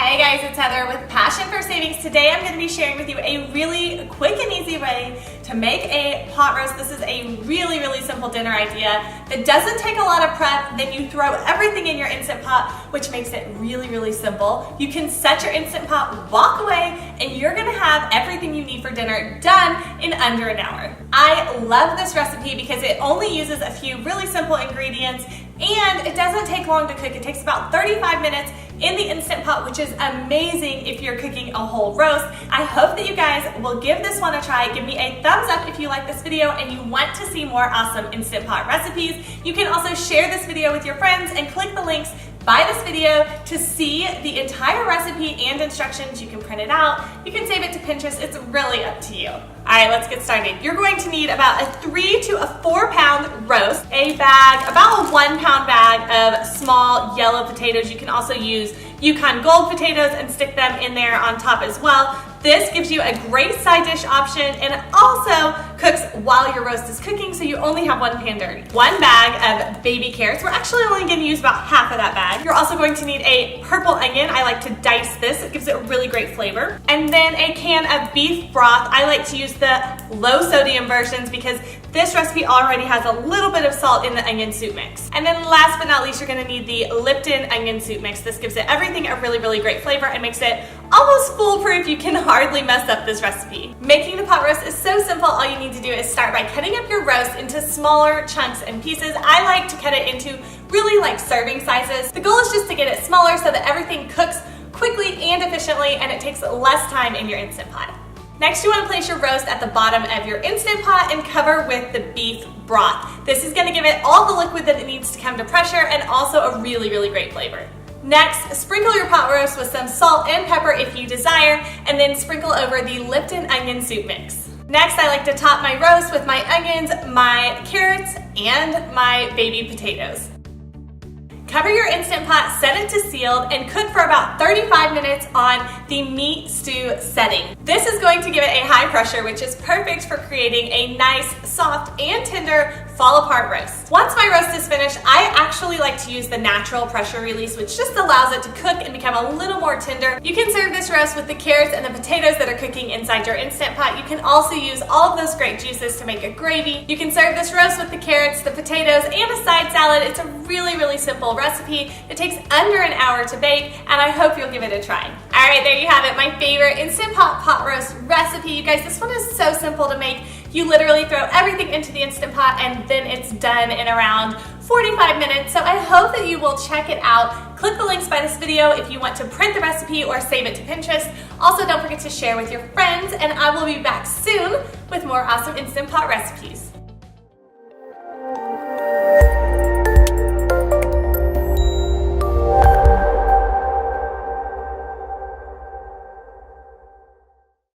Hey guys, it's Heather with Passion for Savings. Today I'm going to be sharing with you a really quick and easy way to make a pot roast. This is a really simple dinner idea that doesn't take a lot of prep. Then you throw everything in your Instant Pot, which makes it really simple. You can set your Instant Pot, walk away, and you're going to have everything you need for dinner done in under an hour. I love this recipe because it only uses a few really simple ingredients and it doesn't take long to cook. It takes about 35 minutes in the Instant Pot, which is amazing if you're cooking a whole roast. I hope that you guys will give this one a try. Give me a thumbs up if you like this video and you want to see more awesome Instant Pot recipes. You can also share this video with your friends and click the links by this video to see the entire recipe and instructions. You can print it out. You can save it to Pinterest. It's really up to you. All right, let's get started. You're going to need about a 3 to a 4 pound roast, a bag, about a 1 pound bag of small yellow potatoes. You can also use Yukon Gold potatoes and stick them in there on top as well. This gives you a great side dish option and it also cooks while your roast is cooking, so you only have one pan dirty. 1 bag of baby carrots. We're actually only going to use about half of that bag. You're also going to need a purple onion. I like to dice this. It gives it a really great flavor. And then a can of beef broth. I like to use the low sodium versions because this recipe already has a little bit of salt in the onion soup mix. And then last but not least, you're gonna need the Lipton onion soup mix. This gives it everything a really great flavor and makes it almost foolproof. You can hardly mess up this recipe. Making the pot roast is so simple. All you need to do is start by cutting up your roast into smaller chunks and pieces. I like to cut it into really like serving sizes. The goal is just to get it smaller so that everything cooks quickly and efficiently and it takes less time in your Instant Pot. Next, you want to place your roast at the bottom of your Instant Pot and cover with the beef broth. This is going to give it all the liquid that it needs to come to pressure and also a really great flavor. Next, sprinkle your pot roast with some salt and pepper if you desire, and then sprinkle over the Lipton onion soup mix. Next, I like to top my roast with my onions, my carrots, and my baby potatoes. Cover your Instant Pot, set it to sealed, and cook for about 35 minutes on the meat stew setting. This is going to give it a high pressure, which is perfect for creating a nice, soft, and tender fall-apart roast. Once my roast is finished, I actually like to use the natural pressure release, which just allows it to cook and become a little more tender. You can serve this roast with the carrots and the potatoes that are cooking inside your Instant Pot. You can also use all of those great juices to make a gravy. You can serve this roast with the carrots, the potatoes, and a side salad. It's a really simple recipe. It takes under an hour to bake, and I hope you'll give it a try. All right, there you have it, my favorite Instant Pot roast recipe. You guys, this one is so simple to make. You literally throw everything into the Instant Pot and then it's done in around 45 minutes. So I hope that you will check it out. Click the links by this video if you want to print the recipe or save it to Pinterest. Also, don't forget to share with your friends, and I will be back soon with more awesome Instant Pot recipes.